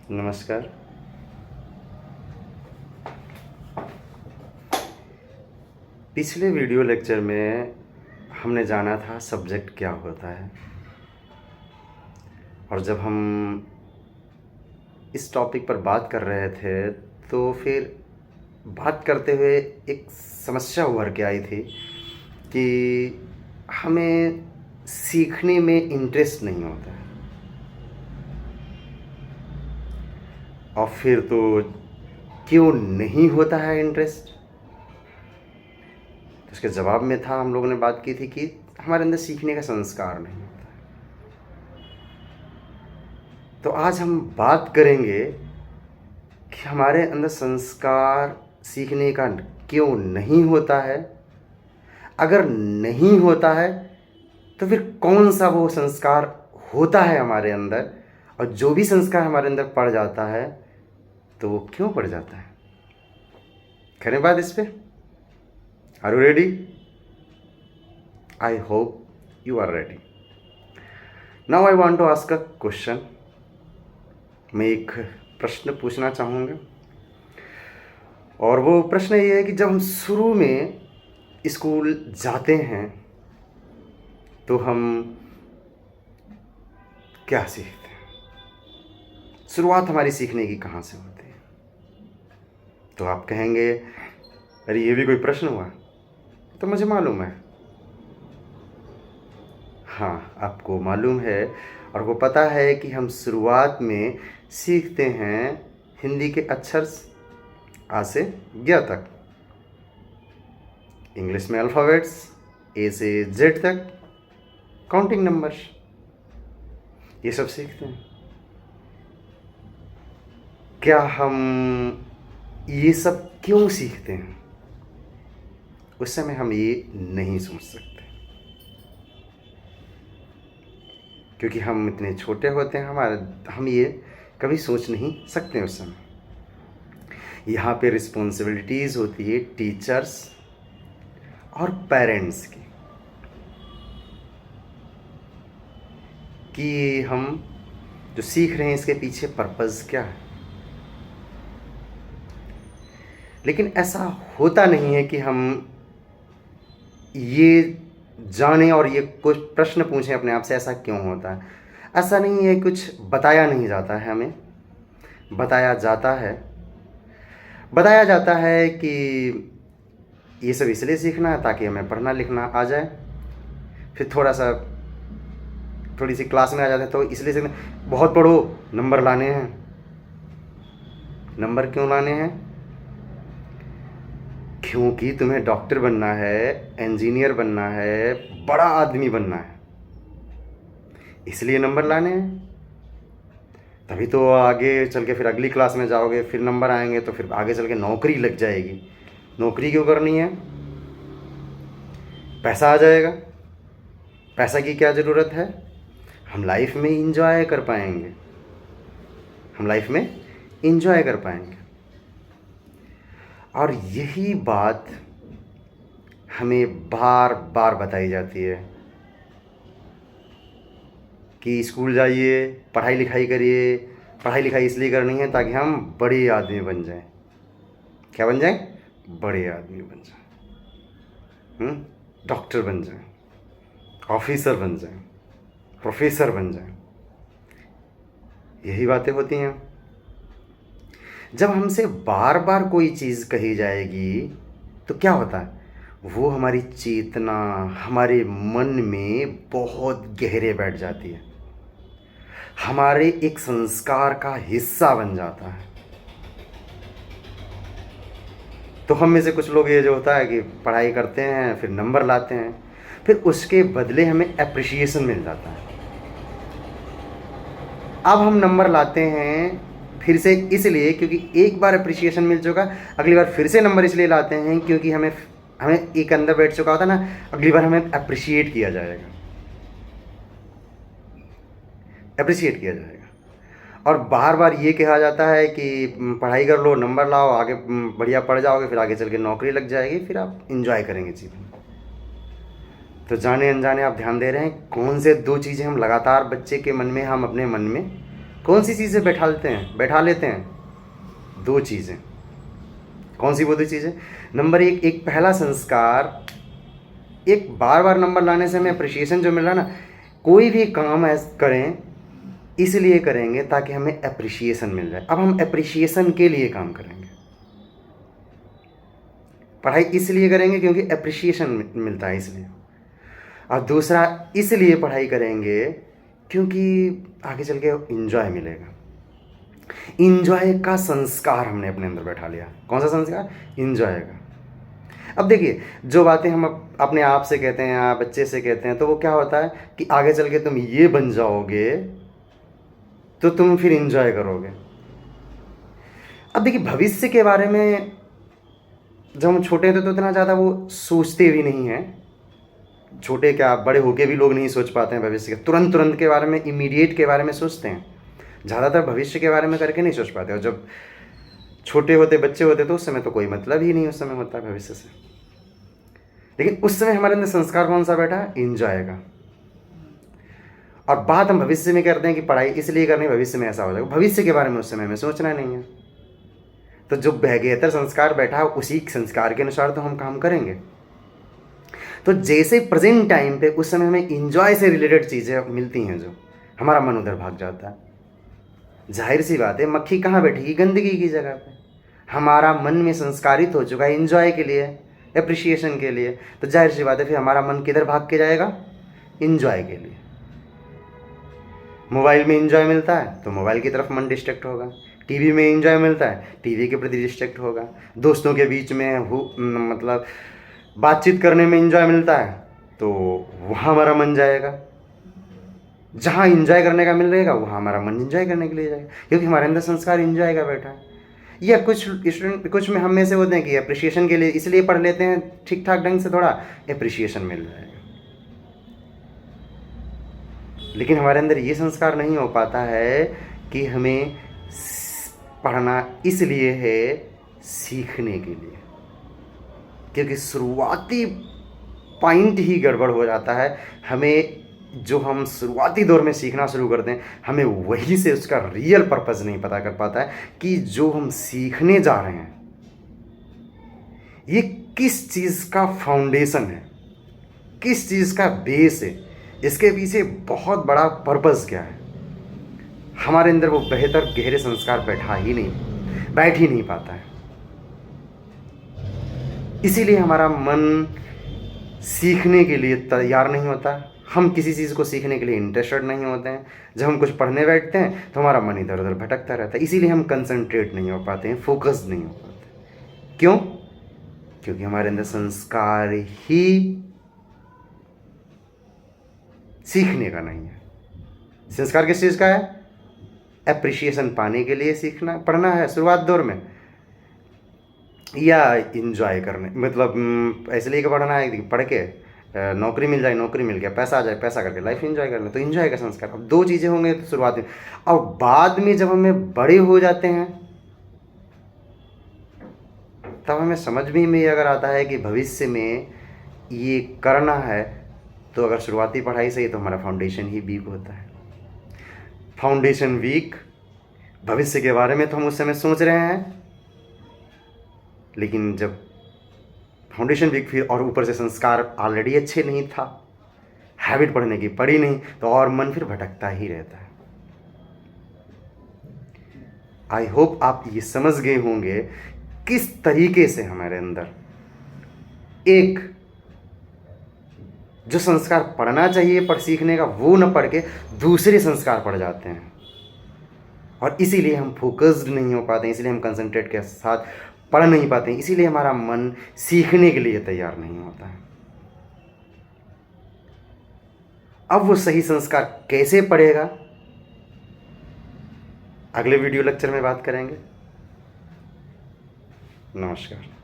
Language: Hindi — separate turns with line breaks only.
नमस्कार। पिछले वीडियो लेक्चर में हमने जाना था सब्जेक्ट क्या होता है, और जब हम इस टॉपिक पर बात कर रहे थे तो फिर बात करते हुए एक समस्या उभर के आई थी कि हमें सीखने में इंटरेस्ट नहीं होता है। और फिर तो क्यों नहीं होता है इंटरेस्ट, तो उसके जवाब में था, हम लोगों ने बात की थी कि हमारे अंदर सीखने का संस्कार नहीं होता है। तो आज हम बात करेंगे कि हमारे अंदर संस्कार सीखने का क्यों नहीं होता है। अगर नहीं होता है तो फिर कौन सा वो संस्कार होता है हमारे अंदर, और जो भी संस्कार हमारे अंदर पड़ जाता है तो वो क्यों पड़ जाता है। करें बात इस पे। Are you ready? I hope you are ready. Now I want to ask a question. मैं एक प्रश्न पूछना चाहूँगा, और वो प्रश्न ये है कि जब हम शुरू में स्कूल जाते हैं तो हम क्या सीखते हैं। शुरुआत हमारी सीखने की कहाँ से होती है। तो आप कहेंगे, अरे ये भी कोई प्रश्न हुआ। तो मुझे मालूम है, हाँ आपको मालूम है, और वो पता है कि हम शुरुआत में सीखते हैं हिंदी के अक्षर आ से ज्ञ तक, इंग्लिश में अल्फ़ाबेट्स ए से जेड तक, काउंटिंग नंबर्स, ये सब सीखते हैं। क्या हम ये सब क्यों सीखते हैं, उस समय हम ये नहीं सोच सकते, क्योंकि हम इतने छोटे होते हैं, हम ये कभी सोच नहीं सकते उस समय। यहाँ पे रिस्पॉन्सिबिलिटीज़ होती है टीचर्स और पेरेंट्स की, कि हम जो सीख रहे हैं इसके पीछे पर्पज़ क्या है। लेकिन ऐसा होता नहीं है कि हम ये जानें और ये कुछ प्रश्न पूछें अपने आप से, ऐसा क्यों होता है। ऐसा नहीं है, कुछ बताया नहीं जाता है हमें। बताया जाता है कि ये सब इसलिए सीखना है ताकि हमें पढ़ना लिखना आ जाए। फिर थोड़ी सी क्लास में आ जाते हैं तो इसलिए सीखना, बहुत पढ़ो, नंबर लाने हैं। नंबर क्यों लाने हैं? क्योंकि तुम्हें डॉक्टर बनना है, इंजीनियर बनना है, बड़ा आदमी बनना है, इसलिए नंबर लाने हैं। तभी तो आगे चल के फिर अगली क्लास में जाओगे, फिर नंबर आएंगे तो फिर आगे चल के नौकरी लग जाएगी। नौकरी क्यों करनी है? पैसा आ जाएगा। पैसा की क्या ज़रूरत है? हम लाइफ में इंजॉय कर पाएंगे, और यही बात हमें बार बार बताई जाती है कि स्कूल जाइए, पढ़ाई लिखाई करिए। पढ़ाई लिखाई इसलिए करनी है ताकि हम बड़े आदमी बन जाएं। क्या बन जाएं? बड़े आदमी बन जाएं, डॉक्टर बन जाएं, ऑफिसर बन जाएं, प्रोफेसर बन जाएं। यही बातें होती हैं। जब हमसे बार बार कोई चीज़ कही जाएगी तो क्या होता है, वो हमारी चेतना, हमारे मन में बहुत गहरे बैठ जाती है, हमारे एक संस्कार का हिस्सा बन जाता है। तो हम में से कुछ लोग, ये जो होता है कि पढ़ाई करते हैं, फिर नंबर लाते हैं, फिर उसके बदले हमें एप्रिसिएशन मिल जाता है। अब हम नंबर लाते हैं फिर से इसलिए क्योंकि एक बार एप्रिसिएशन मिल चुका, अगली बार फिर से नंबर इसलिए लाते हैं क्योंकि हमें एक अंदर बैठ चुका होता ना, अगली बार हमें अप्रिशिएट किया जाएगा, और बार बार ये कहा जाता है कि पढ़ाई कर लो, नंबर लाओ, आगे बढ़िया पढ़ जाओगे, फिर आगे चल के नौकरी लग जाएगी, फिर आप इंजॉय करेंगे जीवन। तो जाने अनजाने आप ध्यान दे रहे हैं कौन से दो चीज़ें हम लगातार बच्चे के मन में, हम अपने मन में कौन सी चीज़ें बैठा लेते हैं? दो चीज़ें। कौन सी वो दो चीज़ें? नंबर एक पहला संस्कार, एक बार बार नंबर लाने से हमें अप्रिशिएशन जो मिल रहा है ना, कोई भी काम करें इसलिए करेंगे ताकि हमें अप्रिशिएशन मिल जाए। अब हम अप्रिशिएशन के लिए काम करेंगे, पढ़ाई इसलिए करेंगे क्योंकि अप्रिशिएशन मिलता है इसलिए। और दूसरा इसलिए पढ़ाई करेंगे क्योंकि आगे चल के इंजॉय मिलेगा। इंजॉय का संस्कार हमने अपने अंदर बैठा लिया। कौन सा संस्कार? इंजॉय का। अब देखिए, जो बातें हम अपने आप से कहते हैं या बच्चे से कहते हैं, तो वो क्या होता है कि आगे चल के तुम ये बन जाओगे तो तुम फिर इंजॉय करोगे। अब देखिए, भविष्य के बारे में जब हम छोटे थे तो इतना ज़्यादा वो सोचते भी नहीं हैं। छोटे क्या, बड़े होके भी लोग नहीं सोच पाते हैं भविष्य के, तुरंत के बारे में, इमीडिएट के बारे में सोचते हैं, ज़्यादातर भविष्य के बारे में करके नहीं सोच पाते। और जब छोटे होते, बच्चे होते, तो उस समय तो कोई मतलब ही नहीं उस समय होता है भविष्य से। लेकिन उस समय हमारे अंदर संस्कार कौन सा बैठा? इंजॉय का। और बात हम भविष्य में करते हैं कि पढ़ाई इसलिए करनी, भविष्य में ऐसा हो जाएगा। भविष्य के बारे में उस समय हमें सोचना नहीं है। तो जो बेहतर संस्कार बैठा है उसी संस्कार के अनुसार तो हम काम करेंगे। तो जैसे प्रेजेंट टाइम पे उस समय हमें इंजॉय से रिलेटेड चीज़ें मिलती हैं, जो हमारा मन उधर भाग जाता है। जाहिर सी बात है, मक्खी कहाँ बैठेगी? गंदगी की जगह पे। हमारा मन में संस्कारित हो चुका है इंजॉय के लिए, एप्रिशिएशन के लिए, तो जाहिर सी बात है फिर हमारा मन किधर भाग के जाएगा? इंजॉय के लिए। मोबाइल में इंजॉय मिलता है तो मोबाइल की तरफ मन डिस्ट्रैक्ट होगा, टीवी में इंजॉय मिलता है टीवी के प्रति डिस्ट्रैक्ट होगा, दोस्तों के बीच में मतलब बातचीत करने में इंजॉय मिलता है तो वहाँ हमारा मन जाएगा। जहाँ इंजॉय करने का मिल रहेगा वहाँ हमारा मन इंजॉय करने के लिए जाएगा, क्योंकि हमारे अंदर संस्कार इंजॉय का बैठा है। या कुछ स्टूडेंट, कुछ में हम में से होते हैं कि अप्रिशिएशन के लिए इसलिए पढ़ लेते हैं ठीक ठाक ढंग से, थोड़ा अप्रिशिएशन मिल जाएगा। लेकिन हमारे अंदर ये संस्कार नहीं हो पाता है कि हमें पढ़ना इसलिए है सीखने के लिए, क्योंकि शुरुआती पॉइंट ही गड़बड़ हो जाता है। हमें जो हम शुरुआती दौर में सीखना शुरू करते हैं, हमें वहीं से उसका रियल पर्पस नहीं पता कर पाता है कि जो हम सीखने जा रहे हैं ये किस चीज़ का फाउंडेशन है, किस चीज़ का बेस है, इसके पीछे बहुत बड़ा पर्पस क्या है। हमारे अंदर वो बेहतर गहरे संस्कार बैठ ही नहीं पाता है। इसीलिए हमारा मन सीखने के लिए तैयार नहीं होता। हम किसी चीज़ को सीखने के लिए इंटरेस्टेड नहीं होते हैं। जब हम कुछ पढ़ने बैठते हैं तो हमारा मन इधर उधर भटकता रहता है। इसीलिए हम कंसंट्रेट नहीं हो पाते हैं, फोकस नहीं हो पाते। क्यों? क्योंकि हमारे अंदर संस्कार ही सीखने का नहीं है। संस्कार किस चीज़ का है? एप्रिशिएशन पाने के लिए सीखना, पढ़ना है शुरुआत दौर में, या इंजॉय करने, मतलब इसलिए कि पढ़ना है कि पढ़ के नौकरी मिल जाए, नौकरी मिल गया, पैसा आ जाए, पैसा करके लाइफ एंजॉय करना, तो इंजॉय का संस्कार। अब दो चीज़ें होंगे तो शुरुआत में। और बाद में जब हमें बड़े हो जाते हैं तब हमें समझ में अगर आता है कि भविष्य में ये करना है, तो अगर शुरुआती पढ़ाई सही तो हमारा फाउंडेशन ही वीक होता है। फाउंडेशन वीक, भविष्य के बारे में तो हम उस समय सोच रहे हैं, लेकिन जब फाउंडेशन वीक फिर और ऊपर से संस्कार ऑलरेडी अच्छे नहीं था, हैबिट पढ़ने की पड़ी नहीं, तो और मन फिर भटकता ही रहता है। आई होप आप ये समझ गए होंगे किस तरीके से हमारे अंदर एक जो संस्कार पढ़ना चाहिए पढ़ सीखने का, वो न पढ़ के दूसरे संस्कार पढ़ जाते हैं, और इसीलिए हम फोकस्ड नहीं हो पाते हैं, इसीलिए हम कंसंट्रेट के साथ पढ़ नहीं पाते हैं, इसीलिए हमारा मन सीखने के लिए तैयार नहीं होता है। अब वो सही संस्कार कैसे पढ़ेगा, अगले वीडियो लेक्चर में बात करेंगे। नमस्कार।